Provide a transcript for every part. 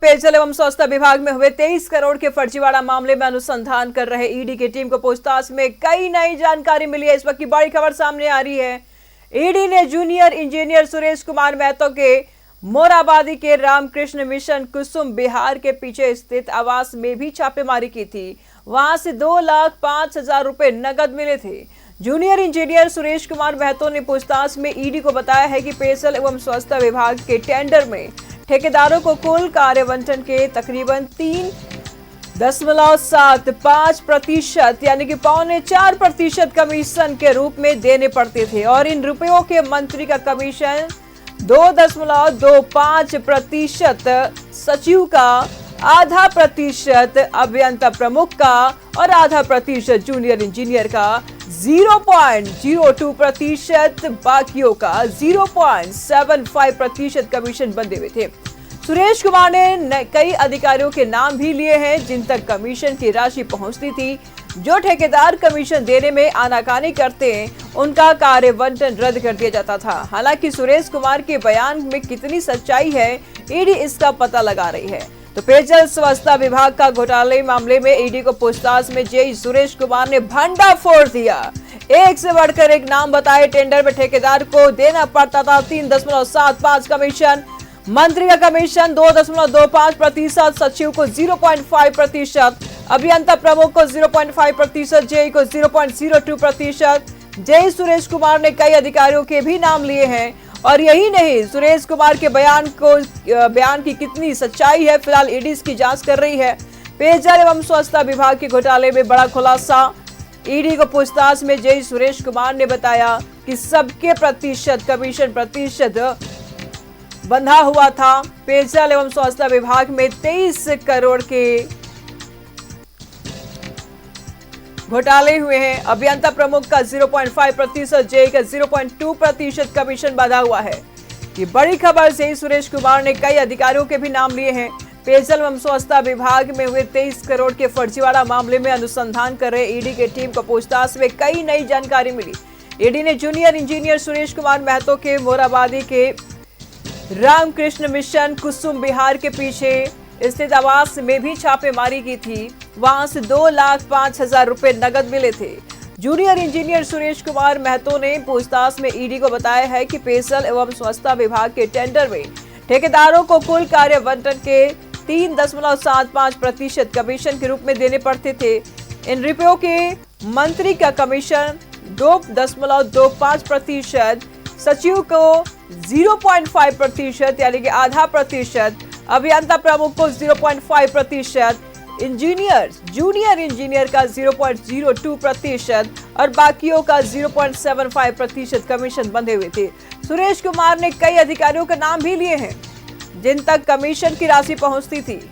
पेयजल एवं स्वच्छता विभाग में हुए 23 करोड़ के फर्जीवाड़ा मामले में अनुसंधान कर रहे ईडी की टीम को पूछताछ में कई नई जानकारी मिली है। इस वक्त की बड़ी खबर सामने आ रही है। ईडी ने जूनियर इंजीनियर सुरेश कुमार महतो के मोराबादी के रामकृष्ण मिशन कुसुम बिहार के पीछे स्थित आवास में भी छापेमारी की थी। वहां से 2,05,000 रुपए नगद मिले थे। जूनियर इंजीनियर सुरेश कुमार महतो ने पूछताछ में ईडी को बताया है कि पेयजल एवं स्वच्छता विभाग के टेंडर में ठेकेदारों को कुल कार्य आवंटन के तकरीबन 3.75% यानी कि 3.25% कमीशन के रूप में देने पड़ते थे और इन रुपयों के मंत्री का कमीशन 2.25%, सचिव का आधा प्रतिशत, अभियंता प्रमुख का और आधा प्रतिशत जूनियर इंजीनियर का 0.02%, बाकियों का 0.75% कमीशन बंधे हुए थे। सुरेश कुमार ने कई अधिकारियों के नाम भी लिए हैं जिन तक कमीशन की राशि पहुंचती थी। जो ठेकेदार कमीशन देने में आनाकानी करते हैं उनका कार्य आवंटन रद्द कर दिया जाता था। हालांकि सुरेश कुमार के बयान में कितनी सच्चाई है, ईडी इसका पता लगा रही है। तो पेयजल स्वच्छता विभाग का घोटाले मामले में ईडी को पूछताछ में जेई सुरेश कुमार ने भंडाफोड़ दिया। एक से बढ़कर एक नाम बताए। टेंडर में ठेकेदार को देना पड़ता था 3.75 कमीशन, मंत्री का कमीशन 2.25%, सचिव को 0.5%, अभियंता प्रमुख को 0.5%, जेई को 0.02%। जेई सुरेश कुमार ने कई अधिकारियों के भी नाम लिए हैं। और यही नहीं, सुरेश कुमार के बयान की कितनी सच्चाई है, फिलहाल ईडी इसकी जांच कर रही है। पेयजल एवं स्वच्छता विभाग के घोटाले में बड़ा खुलासा। ईडी को पूछताछ में जेई सुरेश कुमार ने बताया कि सबके कमीशन प्रतिशत बंधा हुआ था। पेयजल एवं स्वच्छता विभाग में 23 करोड़ के घोटाले हुए हैं। अभियंता प्रमुख का 0.5%, जेई का 0.2% कमीशन बांधा हुआ है। ये बड़ी खबर से सुरेश कुमार ने कई अधिकारियों के भी नाम लिए हैं। पेयजल एवं स्वच्छता विभाग में हुए 23 करोड़ के फर्जीवाड़ा मामले में अनुसंधान कर रहे ईडी की टीम को पूछताछ में कई नई जानकारी मिली। ईडी ने जूनियर इंजीनियर सुरेश कुमार महतो के मोराबादी के रामकृष्ण मिशन कुसुम बिहार के पीछे स्थित आवास में भी छापेमारी की थी। वहां से 2,05,000 रुपए नगद मिले थे। जूनियर इंजीनियर सुरेश कुमार महतो ने पूछताछ में ईडी को बताया है कि पेयजल एवं स्वच्छता विभाग के टेंडर में ठेकेदारों को कुल कार्य आवंटन के 3.75% कमीशन के रूप में देने पड़ते थे। इन रुपयों के मंत्री का कमीशन 2.25%, सचिव को 0.5% यानी कि आधा प्रतिशत, अभियंता प्रमुख को 0.5%, जूनियर इंजीनियर का 0.02% और बाकियों का 0.75% कमीशन बंधे हुए थे। सुरेश कुमार ने कई अधिकारियों के नाम भी लिए हैं जिन तक कमीशन की राशि पहुंचती थी।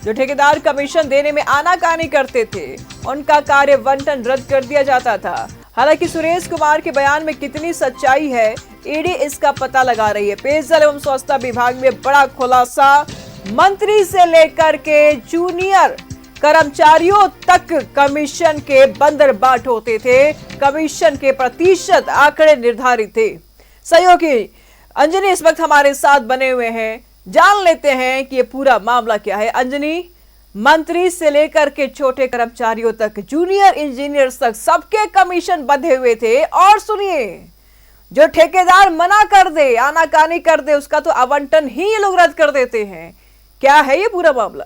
जो ठेकेदार कमीशन देने में आनाकानी करते थे उनका कार्य आवंटन रद्द कर दिया जाता था। हालांकि सुरेश कुमार के बयान में कितनी सच्चाई है, ईडी इसका पता लगा रही है। पेयजल एवं स्वच्छता विभाग में बड़ा खुलासा। मंत्री से लेकर के जूनियर कर्मचारियों तक कमीशन के बंदरबाट होते थे। कमीशन के प्रतिशत आंकड़े निर्धारित थे। सहयोगी अंजनी इस वक्त हमारे साथ बने हुए हैं, जान लेते हैं कि ये पूरा मामला क्या है। अंजनी, मंत्री से लेकर के छोटे कर्मचारियों तक, जूनियर इंजीनियर्स तक सबके कमीशन बंधे हुए थे। और सुनिए, जो ठेकेदार मना कर दे, आनाकानी कर दे, उसका तो आवंटन ही ये लोग रद्द कर देते हैं। क्या है ये पूरा मामला?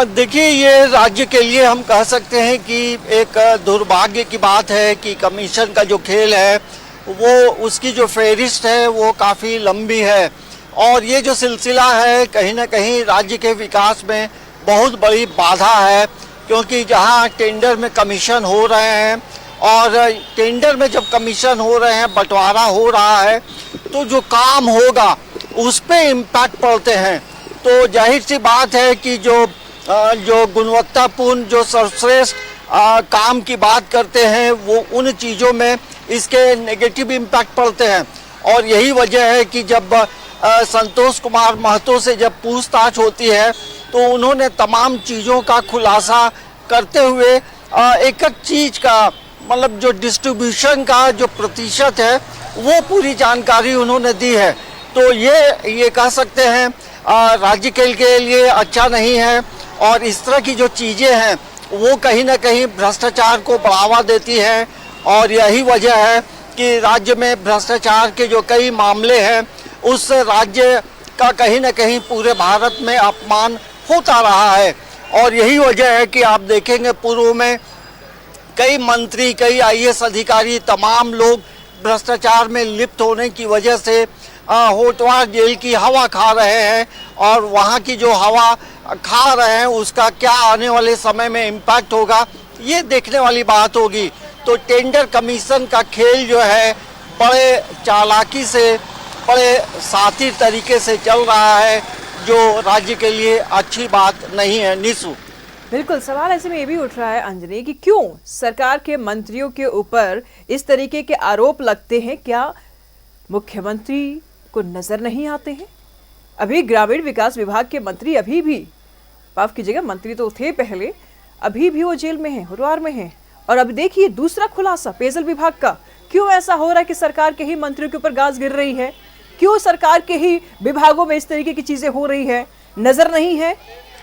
देखिए, ये राज्य के लिए हम कह सकते हैं कि एक दुर्भाग्य की बात है कि कमीशन का जो खेल है वो उसकी जो फेरिस्त है वो काफ़ी लंबी है और ये जो सिलसिला है कहीं ना कहीं राज्य के विकास में बहुत बड़ी बाधा है। क्योंकि जहां टेंडर में कमीशन हो रहे हैं और टेंडर में जब कमीशन हो रहे हैं, बंटवारा हो रहा है, तो जो काम होगा उस पे इम्पैक्ट पड़ते हैं। तो जाहिर सी बात है कि जो गुणवत्तापूर्ण, जो सर्वश्रेष्ठ काम की बात करते हैं वो उन चीज़ों में इसके नेगेटिव इम्पैक्ट पड़ते हैं। और यही वजह है कि जब संतोष कुमार महतो से जब पूछताछ होती है तो उन्होंने तमाम चीज़ों का खुलासा करते हुए एक एक चीज़ का मतलब जो डिस्ट्रीब्यूशन का जो प्रतिशत है वो पूरी जानकारी उन्होंने दी है। तो ये कह सकते हैं राज्य के लिए अच्छा नहीं है, और इस तरह की जो चीज़ें हैं वो कहीं ना कहीं भ्रष्टाचार को बढ़ावा देती है, और यही वजह है कि राज्य में भ्रष्टाचार के जो कई मामले हैं उस राज्य का कहीं ना कहीं पूरे भारत में अपमान होता रहा है। और यही वजह है कि आप देखेंगे पूर्व में कई मंत्री, कई आईएएस अधिकारी, तमाम लोग भ्रष्टाचार में लिप्त होने की वजह से होटवार जेल की हवा खा रहे हैं, और वहाँ की जो हवा खा रहे हैं उसका क्या आने वाले समय में इम्पैक्ट होगा ये देखने वाली बात होगी। तो टेंडर कमीशन का खेल जो है बड़े चालाकी से, बड़े शातिर तरीके से चल रहा है, जो राज्य के लिए अच्छी बात नहीं है। निशु, बिल्कुल, सवाल ऐसे में ये भी उठ रहा है अंजनी कि क्यों सरकार के मंत्रियों के ऊपर इस तरीके के आरोप लगते हैं? क्या मुख्यमंत्री को नजर नहीं आते हैं? अभी ग्रामीण विकास विभाग के मंत्री अभी भी, माफ कीजिएगा, मंत्री तो थे पहले, अभी भी वो जेल में हैं, होटवार में हैं। और अब देखिए दूसरा खुलासा पेयजल विभाग का। क्यों ऐसा हो रहा है कि सरकार के ही मंत्रियों के ऊपर गाज गिर रही है? क्यों सरकार के ही विभागों में इस तरीके की चीजें हो रही है? नजर नहीं है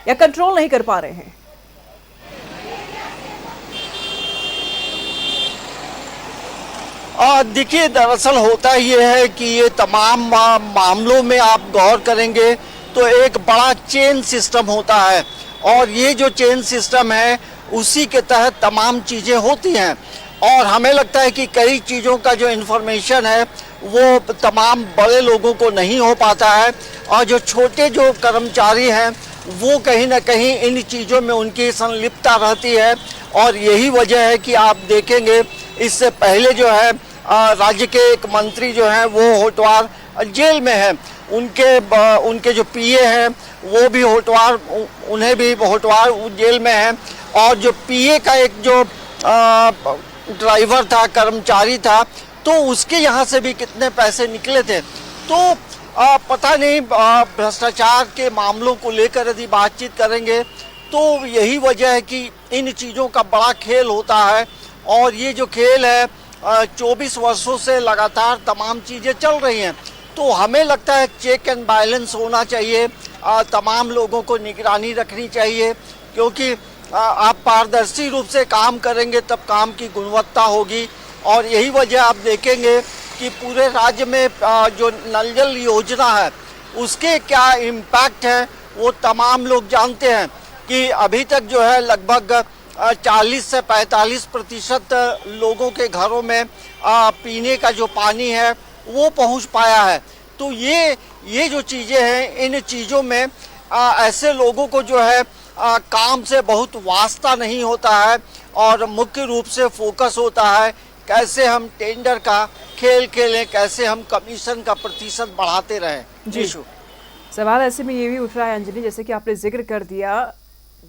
या कंट्रोल नहीं कर पा रहे हैं? देखिए, दरअसल होता ये है कि ये तमाम मामलों में आप गौर करेंगे तो एक बड़ा चेन सिस्टम होता है, और ये जो चेन सिस्टम है उसी के तहत तमाम चीज़ें होती हैं। और हमें लगता है कि कई चीज़ों का जो इन्फॉर्मेशन है वो तमाम बड़े लोगों को नहीं हो पाता है, और जो छोटे जो कर्मचारी हैं वो कहीं ना कहीं इन चीज़ों में उनकी संलिप्तता रहती है। और यही वजह है कि आप देखेंगे इससे पहले जो है राज्य के एक मंत्री जो हैं वो होटवार जेल में हैं, उनके जो पीए हैं वो भी होटवार, उन्हें भी होटवार जेल में हैं। और जो पीए का एक जो ड्राइवर था, कर्मचारी था, तो उसके यहाँ से भी कितने पैसे निकले थे। तो पता नहीं, भ्रष्टाचार के मामलों को लेकर यदि बातचीत करेंगे तो यही वजह है कि इन चीज़ों का बड़ा खेल होता है। और ये जो खेल है 24 वर्षों से लगातार तमाम चीज़ें चल रही हैं। तो हमें लगता है चेक एंड बैलेंस होना चाहिए, तमाम लोगों को निगरानी रखनी चाहिए, क्योंकि आप पारदर्शी रूप से काम करेंगे तब काम की गुणवत्ता होगी। और यही वजह आप देखेंगे कि पूरे राज्य में जो नल जल योजना है उसके क्या इम्पैक्ट है वो तमाम लोग जानते हैं कि अभी तक जो है लगभग 40 से 45% लोगों के घरों में पीने का जो पानी है वो पहुंच पाया है। तो ये जो चीज़ें हैं, इन चीज़ों में ऐसे लोगों को जो है काम से बहुत वास्ता नहीं होता है, और मुख्य रूप से फोकस होता है कैसे हम टेंडर का खेल खेलें, कैसे हम कमीशन का प्रतिशत बढ़ाते रहें। जी, सवाल ऐसे में ये भी उठ रहा है अंजलि, जैसे कि आपने जिक्र कर दिया,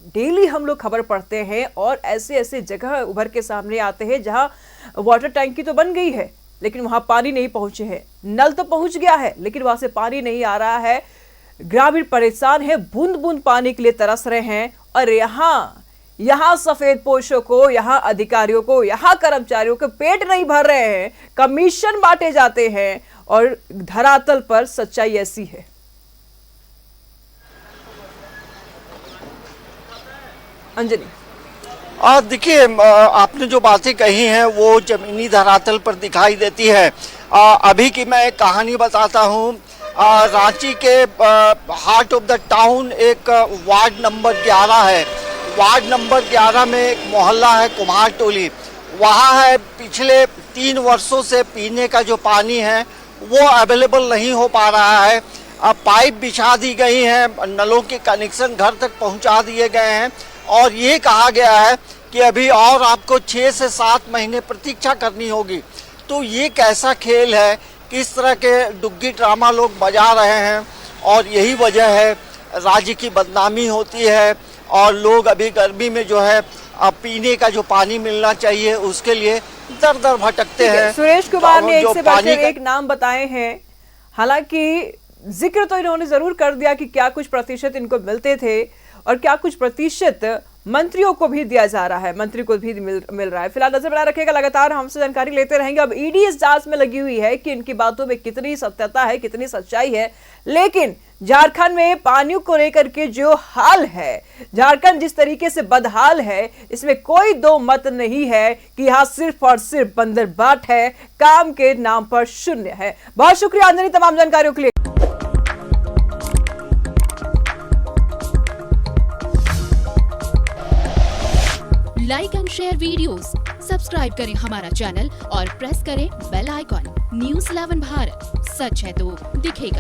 डेली हम लोग खबर पढ़ते हैं और ऐसे ऐसे जगह उभर के सामने आते हैं जहां वाटर टैंकी तो बन गई है लेकिन वहां पानी नहीं पहुंचे हैं, नल तो पहुंच गया है लेकिन वहां से पानी नहीं आ रहा है। ग्रामीण परेशान है, बूंद बूंद पानी के लिए तरस रहे हैं। और यहाँ सफेद पोशों को, यहाँ अधिकारियों को, यहाँ कर्मचारियों के पेट नहीं भर रहे हैं, कमीशन बांटे जाते हैं। और धरातल पर सच्चाई ऐसी है। अंजलि, देखिए, आपने जो बातें कही हैं वो जमीनी धरातल पर दिखाई देती है। अभी की मैं एक कहानी बताता हूँ। रांची के हार्ट ऑफ द टाउन एक वार्ड नंबर 11 है। वार्ड नंबर 11 में एक मोहल्ला है कुम्हार टोली। वहाँ है पिछले 3 वर्षों से पीने का जो पानी है वो अवेलेबल नहीं हो पा रहा है। पाइप बिछा दी गई हैं, नलों के कनेक्शन घर तक पहुँचा दिए गए हैं, और ये कहा गया है कि अभी और आपको 6 से 7 महीने प्रतीक्षा करनी होगी। तो ये कैसा खेल है, किस तरह के डुग्गी ड्रामा लोग बजा रहे हैं, और यही वजह है राज्य की बदनामी होती है। और लोग अभी गर्मी में जो है पीने का जो पानी मिलना चाहिए उसके लिए दर दर भटकते हैं। सुरेश कुमार ने एक से बढ़कर एक नाम बताए हैं, हालांकि जिक्र तो इन्होंने जरूर कर दिया कि क्या कुछ प्रतिशत इनको मिलते थे और क्या कुछ प्रतिशत मंत्रियों को भी दिया जा रहा है, मंत्री को भी मिल रहा है। फिलहाल नजर बनाए रखेगा, लगातार हमसे जानकारी लेते रहेंगे। अब ईडी इस जांच में लगी हुई है कि इनकी बातों में कितनी सत्यता है, कितनी सच्चाई है। लेकिन झारखंड में पानी को लेकर के जो हाल है, झारखंड जिस तरीके से बदहाल है, इसमें कोई दो मत नहीं है कि यहां सिर्फ और सिर्फ बंदरबाट है, काम के नाम पर शून्य है। बहुत शुक्रिया अंजनी तमाम जानकारियों के लिए। Like and share videos, subscribe करें हमारा चैनल और प्रेस करें बेल आइकॉन। न्यूज़ 11 भारत, सच है तो दिखेगा।